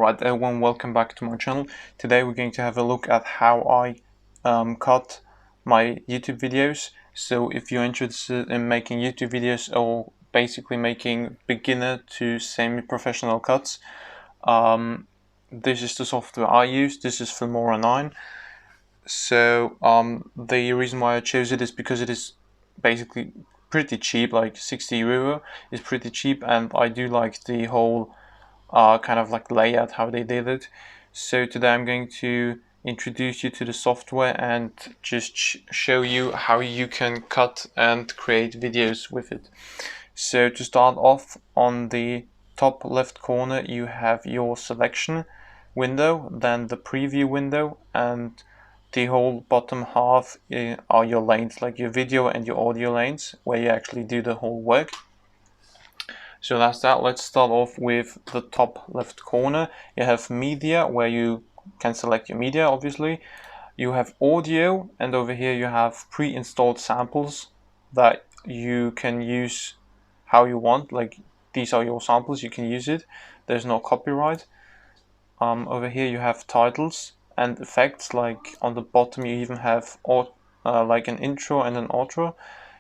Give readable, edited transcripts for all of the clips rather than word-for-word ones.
Alright everyone, welcome back to my channel. Today we're going to have a look at how I cut my YouTube videos. So if you're interested in making YouTube videos or basically making beginner to semi-professional cuts, this is the software I use. This is Filmora 9. So the reason why I chose it is because it is basically pretty cheap, like 60 euro is pretty cheap, and I do like the whole kind of like layout, how they did it. So today I'm going to introduce you to the software and just show you how you can cut and create videos with it. So to start off, on the top left corner you have your selection window, then the preview window, and the whole bottom half are your lanes, like your video and your audio lanes, where you actually do the whole work. So that's that. Let's start off with the top left corner. You have media, where you can select your media, obviously. You have audio, and over here you have pre-installed samples that you can use how you want. Like, these are your samples, you can use it. There's no copyright. Over here you have titles and effects, like on the bottom you even have like an intro and an outro.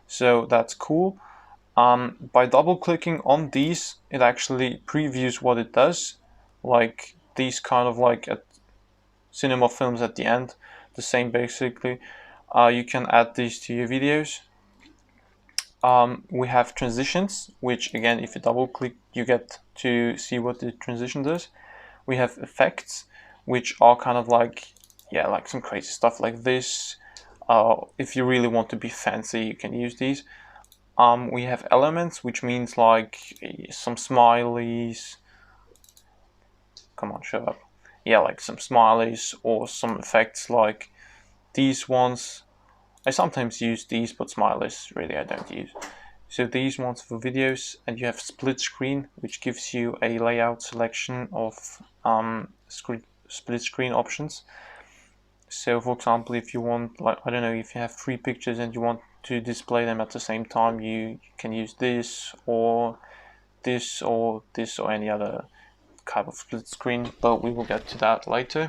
So that's cool. By double clicking on these, it actually previews what it does, like these kind of like at cinema films at the end, the same basically. You can add these to your videos. We have transitions, which again, if you double click, you get to see what the transition does. We have effects, which are kind of like, yeah, like some crazy stuff like this. If you really want to be fancy, you can use these. We have elements, which means like some smileys. Come on, shut up. Yeah, like some smileys or some effects like these ones. I sometimes use these, but smileys really I don't use. So these ones for videos, and you have split screen, which gives you a layout selection of split screen options. So for example, if you want, like, I don't know, if you have 3 pictures and you want to display them at the same time, you can use this or this or this or any other type of split screen, but we will get to that later.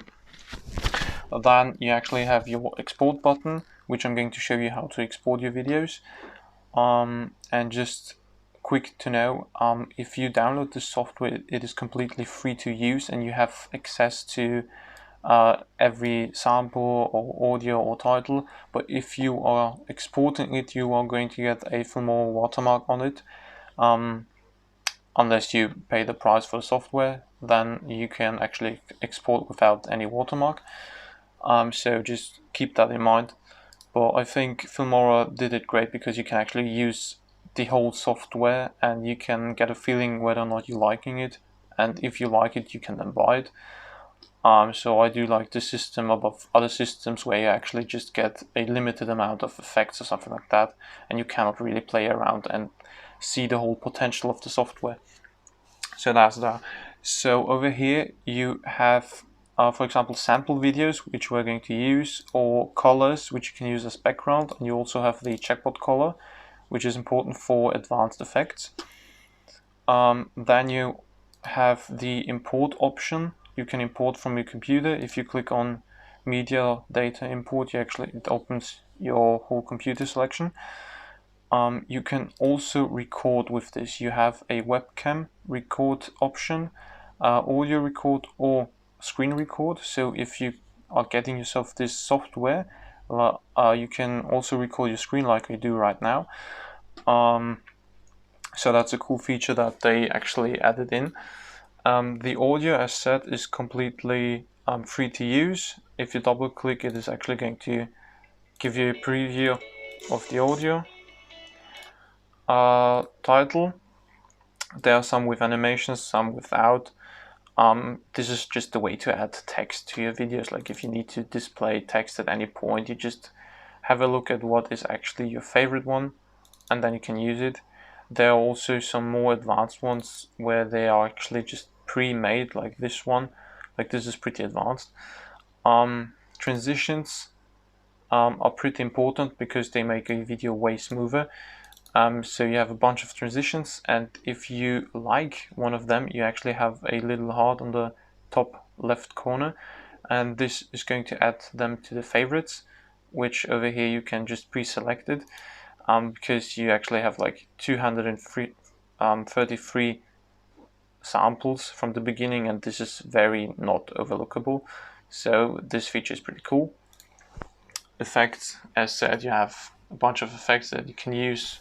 Then you actually have your export button, which I'm going to show you how to export your videos. And just quick to know, if you download the software, it is completely free to use, and you have access to every sample or audio or title. But if you are exporting it, you are going to get a Filmora watermark on it. Unless you pay the price for the software, then you can actually export without any watermark. So just keep that in mind. But I think Filmora did it great because you can actually use the whole software and you can get a feeling whether or not you're liking it. And if you like it, you can then buy it. So I do like the system above other systems where you actually just get a limited amount of effects or something like that, and you cannot really play around and see the whole potential of the software. So that's that. So over here you have for example, sample videos, which we're going to use, or colors, which you can use as background, and you also have the checkbox color, which is important for advanced effects. Then you have the import option. You can import from your computer. If you click on media data import, it opens your whole computer selection. You can also record with this. You have a webcam record option, audio record, or screen record. So if you are getting yourself this software, you can also record your screen like I do right now. So that's a cool feature that they actually added in. The audio, as said, is completely free to use. If you double click, it is actually going to give you a preview of the audio. Title, there are some with animations, some without. This is just a way to add text to your videos. Like if you need to display text at any point, you just have a look at what is actually your favorite one, and then you can use it. There are also some more advanced ones where they are actually just pre-made, like this one. Like this is pretty advanced. Transitions are pretty important because they make a video way smoother. So you have a bunch of transitions, and if you like one of them, you actually have a little heart on the top left corner, and this is going to add them to the favorites, which over here you can just pre-select it, because you actually have like 233 samples from the beginning, and this is very not overlookable, so this feature is pretty cool. Effects, as said, you have a bunch of effects that you can use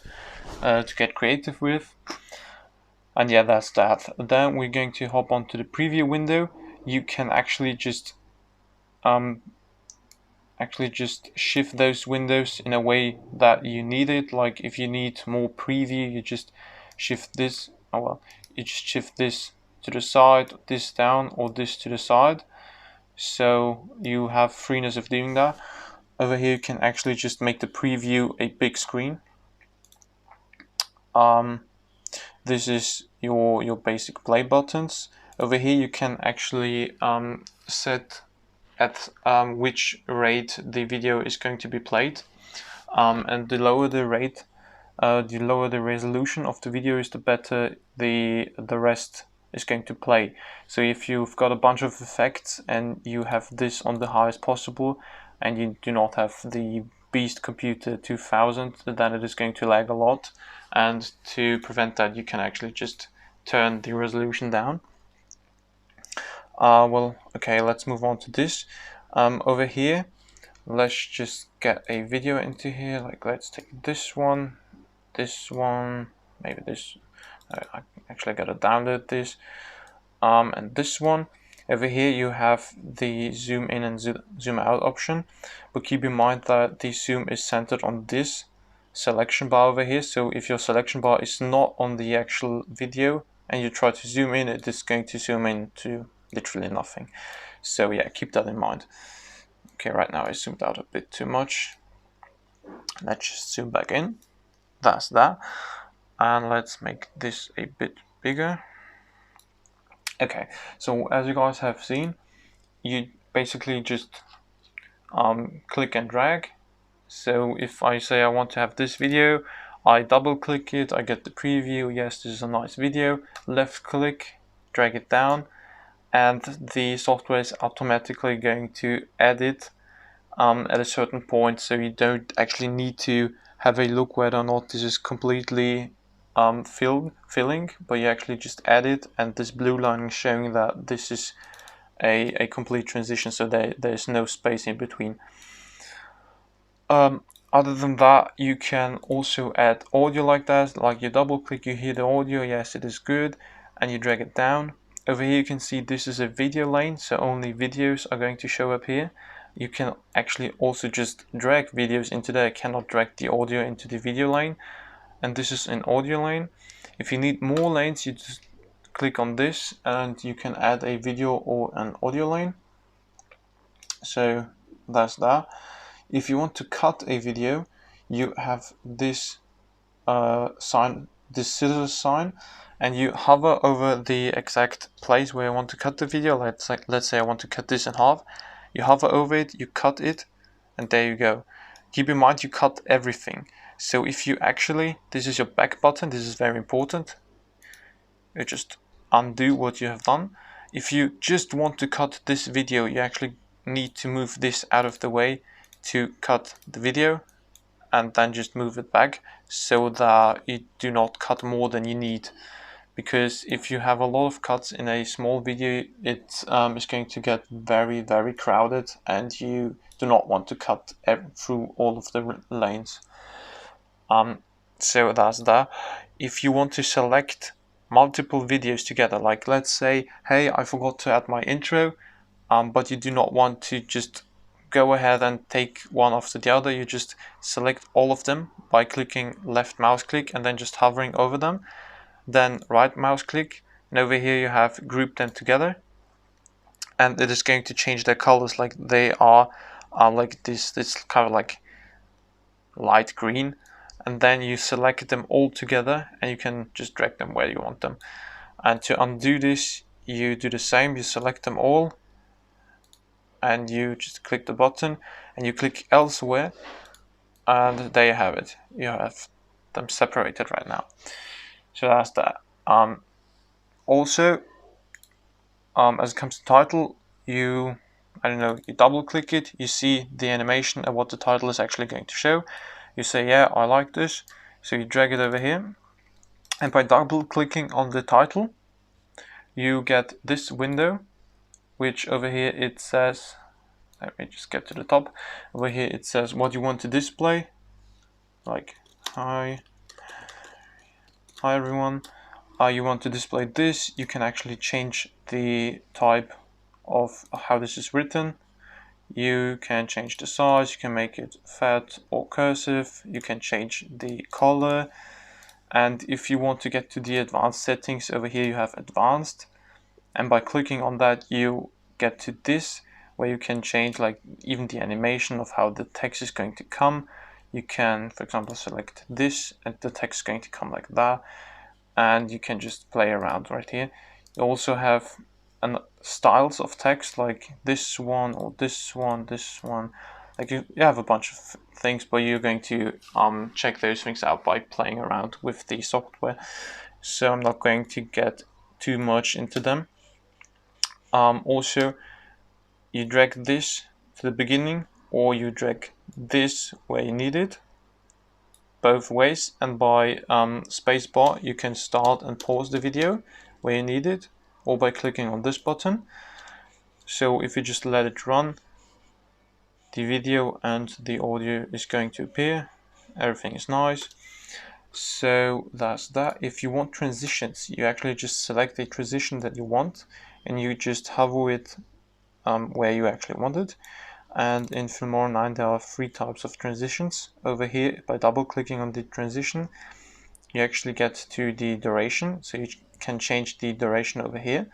to get creative with. And yeah, that's that. Then we're going to hop onto the preview window. You can actually just shift those windows in a way that you need it. Like if you need more preview, you just shift this. Oh well, you just shift this to the side, this down, or this to the side. So you have freeness of doing that. Over here, you can actually just make the preview a big screen. This is your basic play buttons. Over here you can actually set at which rate the video is going to be played, and the lower the rate, the lower the resolution of the video is, the better the rest is going to play. So if you've got a bunch of effects and you have this on the highest possible and you do not have the Beast Computer 2000, then it is going to lag a lot, and to prevent that you can actually just turn the resolution down. Well, okay, let's move on to this. Over here, let's just get a video into here. Like, let's take this one, maybe this. I actually gotta download this, and this one. Over here you have the zoom in and zoom out option, but keep in mind that the zoom is centered on this selection bar over here. So if your selection bar is not on the actual video and you try to zoom in, it is going to zoom in to literally nothing. So yeah, keep that in mind. Okay, right now I zoomed out a bit too much. Let's just zoom back in. That's that. And let's make this a bit bigger. Okay, so as you guys have seen, you basically just click and drag. So if I say I want to have this video, I double click it, I get the preview. Yes, this is a nice video. Left click, drag it down, and the software is automatically going to edit at a certain point, so you don't actually need to have a look whether or not this is completely filling, but you actually just add it, and this blue line is showing that this is a complete transition, so there's no space in between. Other than that, you can also add audio like that. Like you double click, you hear the audio, yes it is good, and you drag it down. Over here you can see this is a video lane, so only videos are going to show up here. You can actually also just drag videos into there. I cannot drag the audio into the video lane, and this is an audio lane. If you need more lanes, you just click on this and you can add a video or an audio lane. So that's that. If you want to cut a video, you have this sign, this scissors sign, and you hover over the exact place where you want to cut the video. Let's say I want to cut this in half. You hover over it, you cut it, and there you go. Keep in mind you cut everything. So if you actually, this is your back button, this is very important. You just undo what you have done. If you just want to cut this video, you actually need to move this out of the way to cut the video, and then just move it back so that you do not cut more than you need. Because if you have a lot of cuts in a small video, it is going to get very, very crowded, and you do not want to cut through all of the lanes. So that's that. If you want to select multiple videos together, like let's say, hey, I forgot to add my intro, but you do not want to just go ahead and take one after the other, you just select all of them by clicking left mouse click and then just hovering over them. Then right mouse click, and over here you have group them together, and it is going to change their colors. Like they are like this kind of like light green, and then you select them all together and you can just drag them where you want them. And to undo this, you do the same, you select them all and you just click the button and you click elsewhere, and there you have it. You have them separated right now. So that's that. Also, as it comes to title, you double click it, you see the animation and what the title is actually going to show. You say, yeah, I like this, so you drag it over here, and by double clicking on the title, you get this window, which over here it says, let me just get to the top, over here it says what you want to display, like hi everyone. You want to display this, you can actually change the type of how this is written. You can change the size, you can make it fat or cursive, you can change the color, and if you want to get to the advanced settings, over here you have advanced, and by clicking on that you get to this where you can change like even the animation of how the text is going to come. You can, for example, select this and the text is going to come like that, and you can just play around right here. You also have styles of text like this one or this one, like you have a bunch of things, but you're going to check those things out by playing around with the software, so I'm not going to get too much into them. Also, you drag this to the beginning or you drag this where you need it, both ways, and by spacebar you can start and pause the video where you need it, or by clicking on this button. So if you just let it run, the video and the audio is going to appear, everything is nice. So that's that. If you want transitions, you actually just select a transition that you want and you just hover it where you actually want it. And in Filmora 9 there are 3 types of transitions. Over here, by double clicking on the transition, you actually get to the duration, so you can change the duration over here,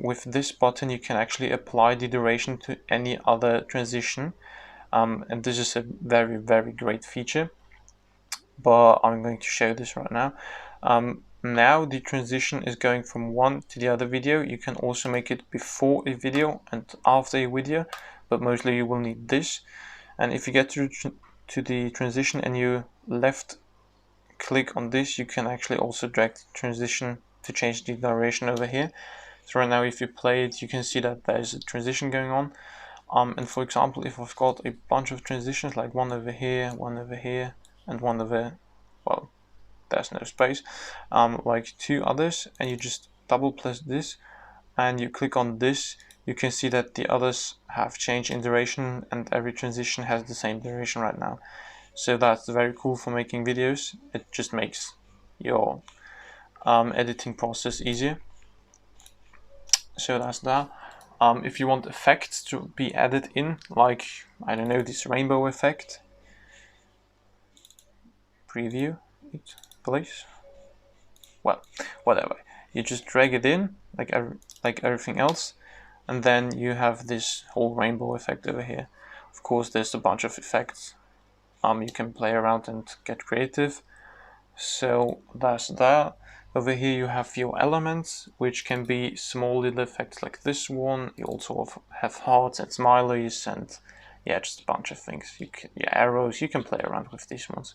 with this button you can actually apply the duration to any other transition, and this is a very great feature, but I'm going to show this right now. Now the transition is going from one to the other video. You can also make it before a video and after a video, but mostly you will need this. And if you get to the transition and you left click on this, you can actually also drag the transition to change the duration over here. So right now if you play it, you can see that there's a transition going on. And for example, if I've got a bunch of transitions, like one over here, and one over, well, there's no space, like 2 others, and you just double press this and you click on this, you can see that the others have changed in duration and every transition has the same duration right now. So that's very cool for making videos. It just makes your editing process easier. So that's that. If you want effects to be added in, like, I don't know, this rainbow effect, preview it, please. Well, whatever. You just drag it in, like everything else, and then you have this whole rainbow effect over here. Of course, there's a bunch of effects. You can play around and get creative. So that's that. Over here you have your elements, which can be small little effects like this one. You also have hearts and smileys and yeah, just a bunch of things. Yeah, arrows, you can play around with these ones.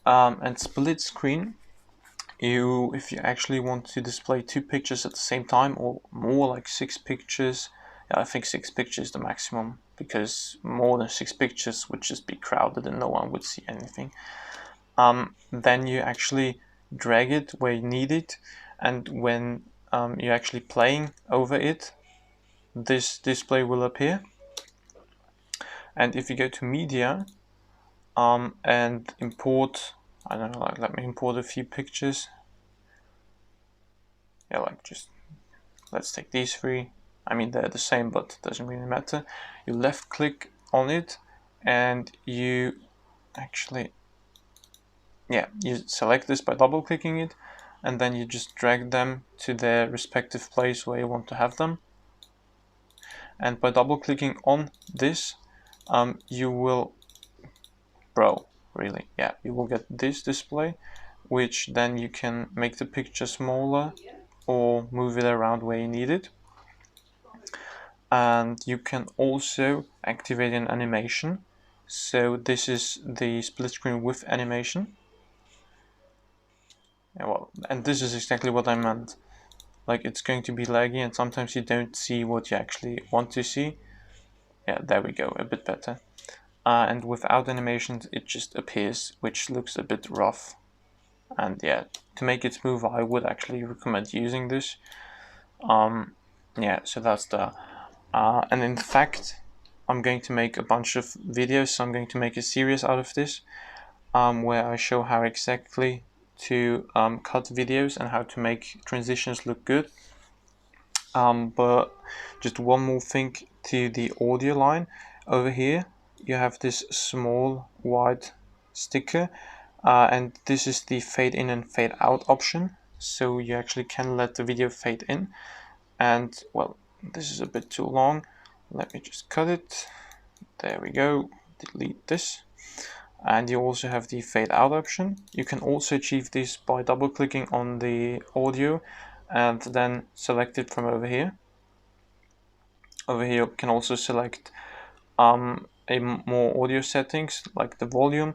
And split screen, if you actually want to display 2 pictures at the same time or more, like 6 pictures, yeah, I think 6 pictures is the maximum, because more than 6 pictures would just be crowded and no one would see anything. Then you actually drag it where you need it, and when you're actually playing over it, this display will appear. And if you go to media and import, I don't know, like, let me import a few pictures. Yeah, like just let's take these 3. I mean, they're the same, but it doesn't really matter. You left click on it and you actually, yeah, you select this by double clicking it, and then you just drag them to their respective place where you want to have them. And by double clicking on this, you will, you will get this display, which then you can make the picture smaller or move it around where you need it. And you can also activate an animation. So this is the split screen with animation. Yeah, well, and this is exactly what I meant. Like, it's going to be laggy, and sometimes you don't see what you actually want to see. Yeah, there we go, a bit better. And without animations, it just appears, which looks a bit rough. And yeah, to make it smooth, I would actually recommend using this. Yeah, so that's the. And in fact, I'm going to make a bunch of videos. So I'm going to make a series out of this, where I show how exactly to cut videos and how to make transitions look good. But just one more thing to the audio line. Over here, you have this small white sticker, and this is the fade in and fade out option. So you actually can let the video fade in. And well, this is a bit too long. Let me just cut it. There we go. Delete this. And you also have the fade out option. You can also achieve this by double clicking on the audio and then select it from over here. Over here you can also select more audio settings like the volume.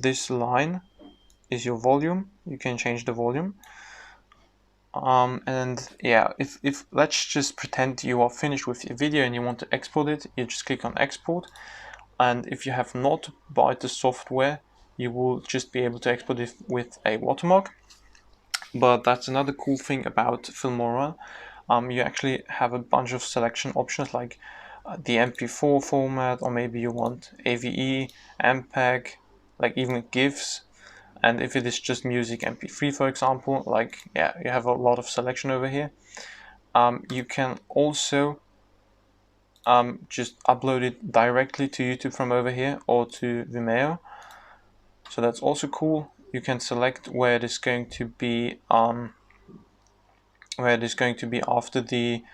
This line is your volume. You can change the volume. And yeah, if let's just pretend you are finished with your video and you want to export it, you just click on export. And if you have not bought the software, you will just be able to export it with a watermark. But that's another cool thing about Filmora. You actually have a bunch of selection options like the MP4 format, or maybe you want AVE, MPEG, like even GIFs. And if it is just music MP3, for example, like, yeah, you have a lot of selection over here. You can also just upload it directly to YouTube from over here or to Vimeo. So that's also cool. You can select where it is going to be, after the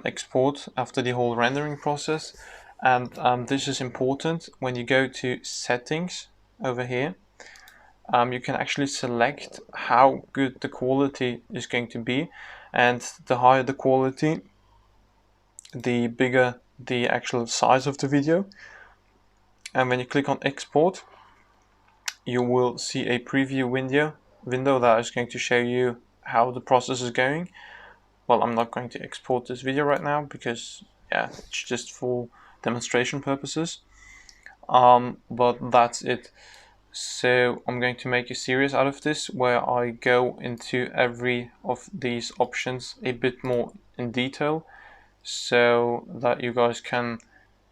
export, after the whole rendering process. And this is important when you go to settings over here. You can actually select how good the quality is going to be, and the higher the quality, the bigger the actual size of the video. And when you click on export, you will see a preview window that is going to show you how the process is going. Well, I'm not going to export this video right now because, yeah, it's just for demonstration purposes. But that's it. So I'm going to make a series out of this where I go into every of these options a bit more in detail, so that you guys can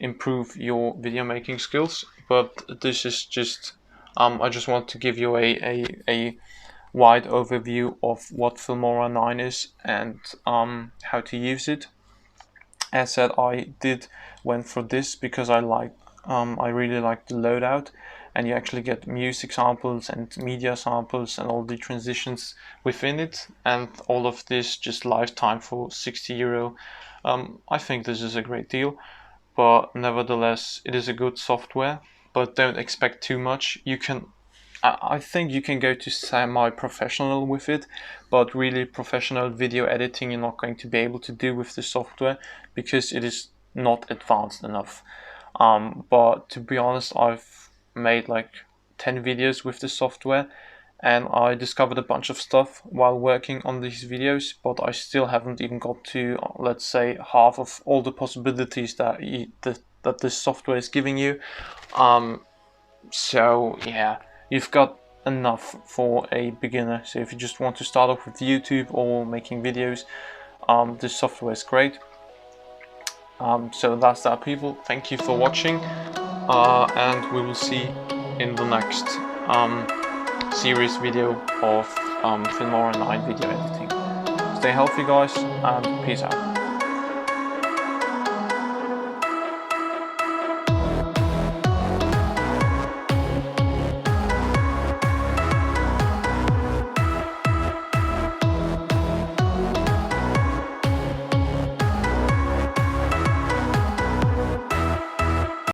improve your video making skills. But this is just, I just want to give you a wide overview of what Filmora 9 is and how to use it. As said, I went for this because I really like the loadout, and you actually get music samples and media samples and all the transitions within it, and all of this just lifetime for €60. I think this is a great deal, but nevertheless, it is a good software. But don't expect too much. I think you can go to semi-professional with it, but really professional video editing you're not going to be able to do with the software because it is not advanced enough. But to be honest, I've made like 10 videos with the software, and I discovered a bunch of stuff while working on these videos, but I still haven't even got to, let's say, half of all the possibilities that that this software is giving you. So yeah, you've got enough for a beginner. So if you just want to start off with YouTube or making videos, this software is great. So that's that, people. Thank you for watching, and we will see in the next series video of Filmora 9 video editing. Stay healthy, guys, and peace out.